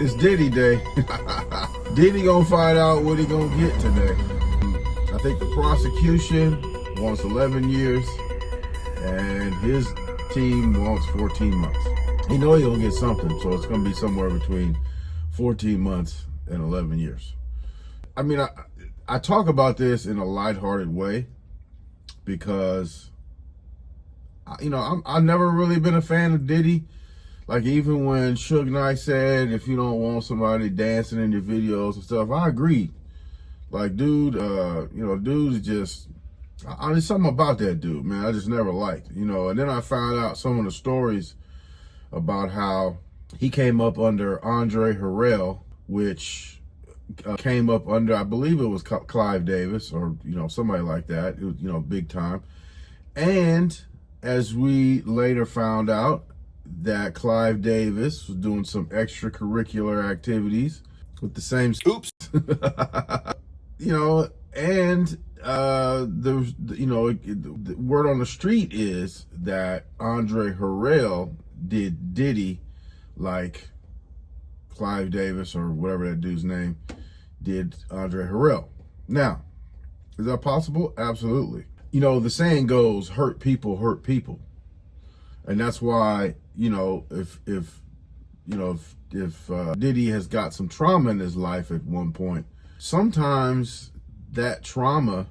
It's Diddy day. Diddy gonna find out what he gonna get today. I think the prosecution wants 11 years and his team wants 14 months. He know he gonna get something, so it's gonna be somewhere between 14 months and 11 years. I mean, I talk about this in a lighthearted way because, you know, I've never really been a fan of Diddy. Like, even when Suge Knight said, if you don't want somebody dancing in your videos and stuff, I agree. Like, dude, dude's just, there's something about that dude, man, I just never liked, you know. And then I found out some of the stories about how he came up under Andre Harrell, which came up under, I believe it was Clive Davis or, you know, somebody like that. It was, you know, big time. And as we later found out, that Clive Davis was doing some extracurricular activities with the same oops, you know, and the word on the street is that Andre Harrell did Diddy like Clive Davis or whatever that dude's name did Andre Harrell. Now, is that possible? Absolutely. You know, the saying goes, hurt people hurt people. And that's why, you know, if Diddy has got some trauma in his life at one point, sometimes that trauma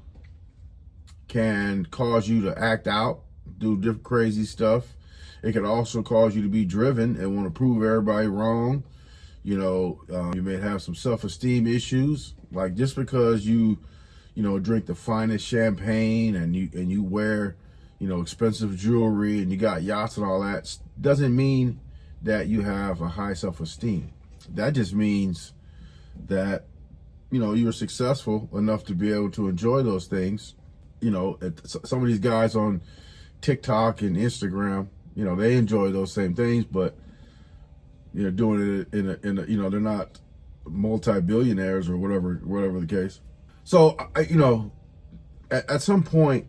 can cause you to act out, do different crazy stuff. It can also cause you to be driven and want to prove everybody wrong. You know, you may have some self-esteem issues, like just because you drink the finest champagne and you wear, you know, expensive jewelry and you got yachts and all that, doesn't mean that you have a high self-esteem. That just means that, you know, you're successful enough to be able to enjoy those things. You know, some of these guys on TikTok and Instagram, you know, they enjoy those same things, but, you know, doing it in a you know, they're not multi-billionaires or whatever the case. So, you know, at some point,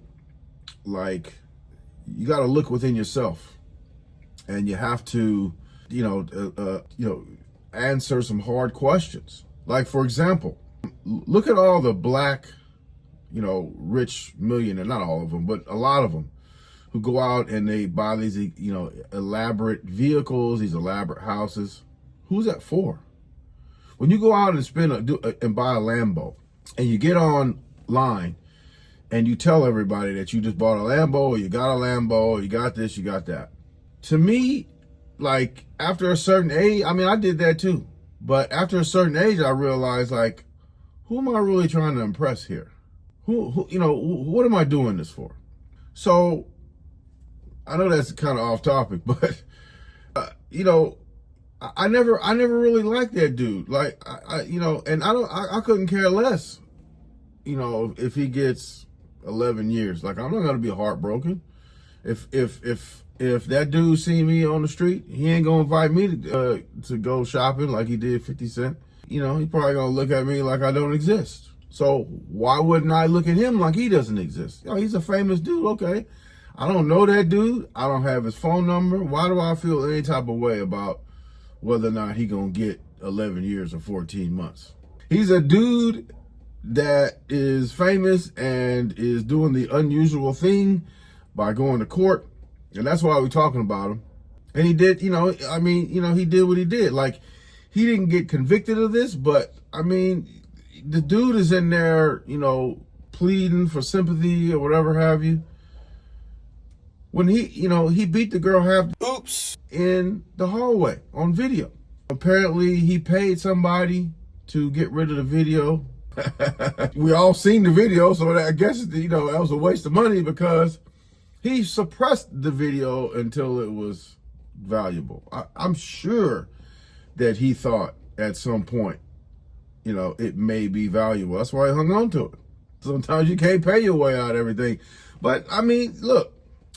like, you got to look within yourself, and you have to, answer some hard questions. Like, for example, look at all the black, you know, rich millionaires, not all of them, but a lot of them, who go out and they buy these, you know, elaborate vehicles, these elaborate houses. Who's that for? When you go out and and buy a Lambo, and you get online and you tell everybody that you just bought a Lambo, or you got a Lambo, or you got this, you got that. To me, like, after a certain age, I mean, I did that too. But after a certain age, I realized, like, who am I really trying to impress here? Who you know, what am I doing this for? So, I know that's kind of off topic, but, you know, I never really liked that dude. Like, you know, and I couldn't care less, you know, if he gets 11 years. Like, I'm not gonna be heartbroken. If that dude see me on the street, he ain't gonna invite me to go shopping like he did 50 Cent. You know, he probably gonna look at me like I don't exist. So why wouldn't I look at him like he doesn't exist? You know, he's a famous dude, okay. I don't know that dude. I don't have his phone number. Why do I feel any type of way about whether or not he gonna get 11 years or 14 months? He's a dude that is famous and is doing the unusual thing by going to court, and that's why we're talking about him. And he did, you know, I mean, you know, he did what he did. Like, he didn't get convicted of this, but I mean, the dude is in there, you know, pleading for sympathy or whatever have you. When he beat the girl half oops in the hallway on video. Apparently he paid somebody to get rid of the video. We all seen the video, so I guess, you know, that was a waste of money because he suppressed the video until it was valuable. I'm sure that he thought at some point, you know, it may be valuable. That's why he hung on to it. Sometimes you can't pay your way out of everything. But I mean, look,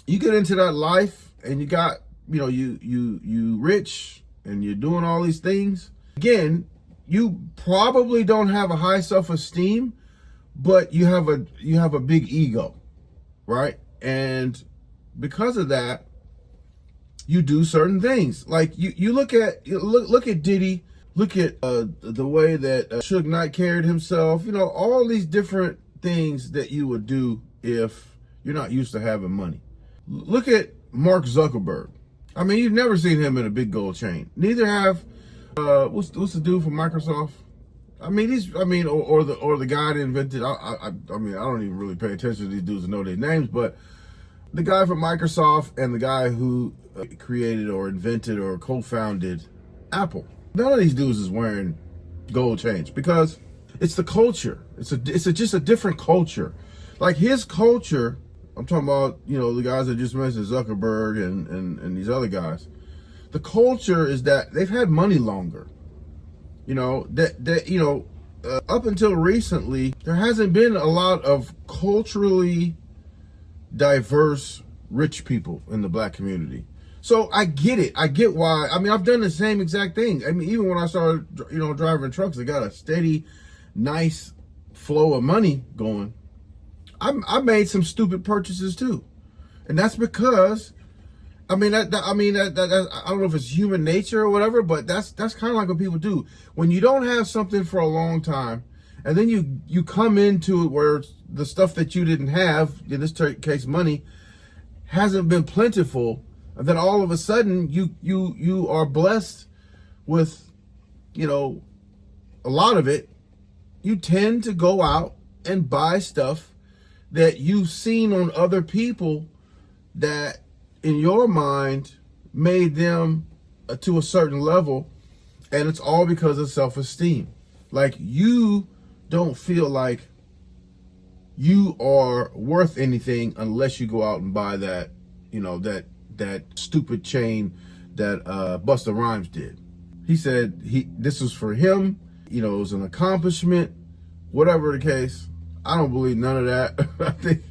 you get into that life and you got, you know, you rich and you're doing all these things. Again, you probably don't have a high self-esteem, but you have a big ego, right? And because of that, you do certain things. Like you look at Diddy. Look at the way that Suge Knight carried himself. You know, all these different things that you would do if you're not used to having money. Look at Mark Zuckerberg. I mean, you've never seen him in a big gold chain. Neither have what's the dude from Microsoft? I mean, or the guy that invented. I mean, I don't even really pay attention to these dudes and know their names, but the guy from Microsoft and the guy who created or invented or co-founded Apple. None of these dudes is wearing gold chains because it's the culture. It's just a different culture. Like his culture, I'm talking about, you know, the guys that just mentioned, Zuckerberg and these other guys. The culture is that they've had money longer. You know, up until recently, there hasn't been a lot of culturally diverse rich people in the black community. So I get it. I get why. I mean, I've done the same exact thing. I mean, even when I started, you know, driving trucks, I got a steady, nice flow of money going. I made some stupid purchases too, and that's because, I don't know if it's human nature or whatever, but that's kind of like what people do when you don't have something for a long time, and then you come into it where the stuff that you didn't have, in this case money, hasn't been plentiful, and then all of a sudden you are blessed with, you know, a lot of it. You tend to go out and buy stuff that you've seen on other people that in your mind made them to a certain level, and it's all because of self-esteem. Like, you don't feel like you are worth anything unless you go out and buy that, you know, that stupid chain that Busta Rhymes did. He said this was for him, you know, it was an accomplishment, whatever the case. I don't believe none of that. I think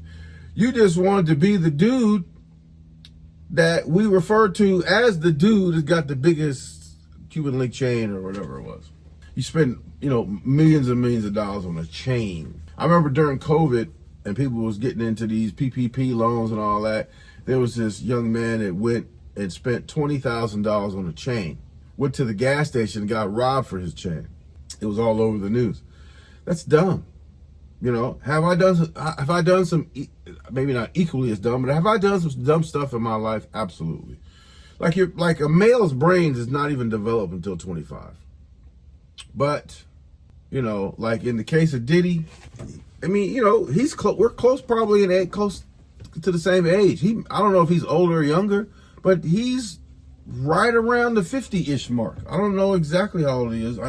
you just wanted to be the dude that we refer to as the dude that got the biggest Cuban link chain or whatever it was. You spend, you know, millions and millions of dollars on a chain. I remember during COVID and people was getting into these PPP loans and all that. There was this young man that went and spent $20,000 on a chain. Went to the gas station and got robbed for his chain. It was all over the news. That's dumb. You know, have I done some, maybe not equally as dumb, but have I done some dumb stuff in my life? Absolutely. Like a male's brain is not even developed until 25. But, you know, like in the case of Diddy, I mean, you know, we're close, probably in age, close to the same age. I don't know if he's older or younger, but he's right around the 50-ish mark. I don't know exactly how old he is.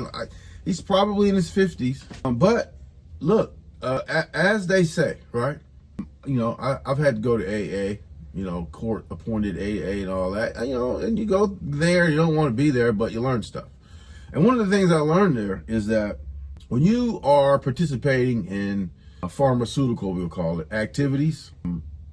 He's probably in his 50s. But look, as they say, right? You know, I've had to go to AA, you know, court-appointed AA and all that. You know, and you go there, you don't want to be there, but you learn stuff. And one of the things I learned there is that when you are participating in a pharmaceutical, we'll call it, activities,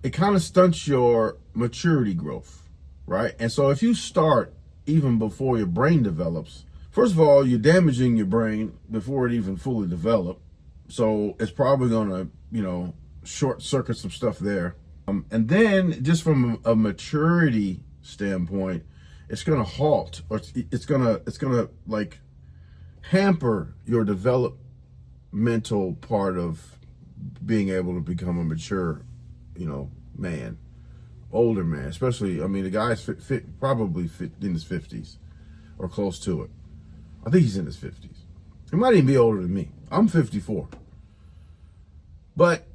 it kind of stunts your maturity growth, right? And so if you start even before your brain develops, first of all, you're damaging your brain before it even fully developed. So it's probably going to, you know, short circuit some stuff there. And then just from a maturity standpoint, it's going to halt, or it's going to like hamper your developmental part of being able to become a mature, you know, man, older man, especially, I mean, the guy's probably in his 50s or close to it. I think he's in his 50s. He might even be older than me. I'm 54. But,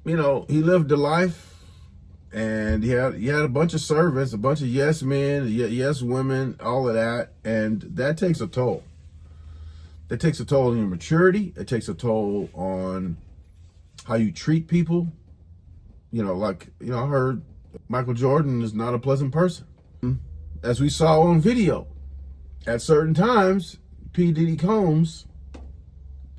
you know, he lived a life, and he had a bunch of servants, a bunch of yes men, yes women, all of that, and that takes a toll. That takes a toll on your maturity. It takes a toll on how you treat people. You know, like, you know, I heard Michael Jordan is not a pleasant person. As we saw on video, at certain times, P. Diddy Combs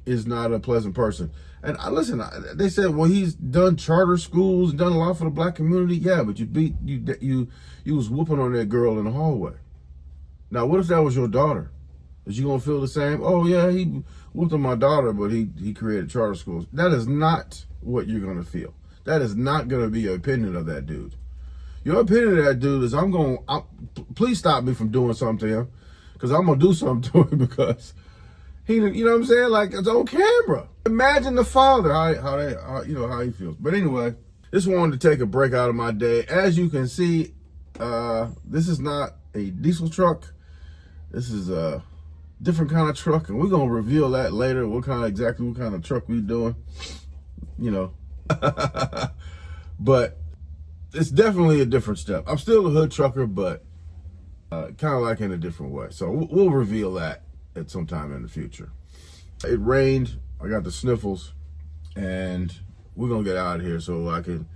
is not a pleasant person. And listen, they said, well, he's done charter schools, done a lot for the black community. Yeah, but you was whooping on that girl in the hallway. Now, what if that was your daughter? Is you gonna feel the same? Oh yeah, he whooped on my daughter, but he created charter schools. That is not what you're gonna feel. That is not gonna be your opinion of that dude. Your opinion of that dude is, please stop me from doing something to him. because I'm gonna do something to him because he, you know what I'm saying? Like, it's on camera. Imagine the father, how he feels. But anyway, just wanted to take a break out of my day. As you can see, this is not a diesel truck. This is a different kind of truck, and we're gonna reveal that later. Exactly what kind of truck we doing, you know. But it's definitely a different step. I'm still a hood trucker, but kind of like in a different way. So we'll reveal that at some time in the future. It rained. I got the sniffles, and we're gonna get out of here so I can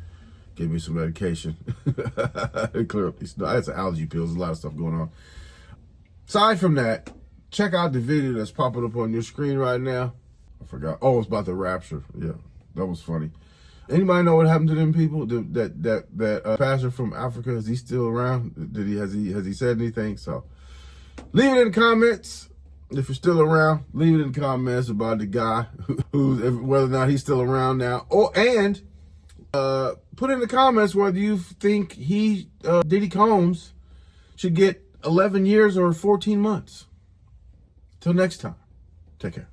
get me some medication and clear up these. I had some allergy pills. There's a lot of stuff going on. Aside from that, check out the video that's popping up on your screen right now. I forgot. Oh, it's about the rapture. Yeah, that was funny. Anybody know what happened to them people? That pastor from Africa, is he still around? Has he said anything? So leave it in the comments. If you're still around, leave it in the comments about the guy whether or not he's still around now. And put in the comments whether you think Diddy Combs should get 11 years or 14 months. Till next time, take care.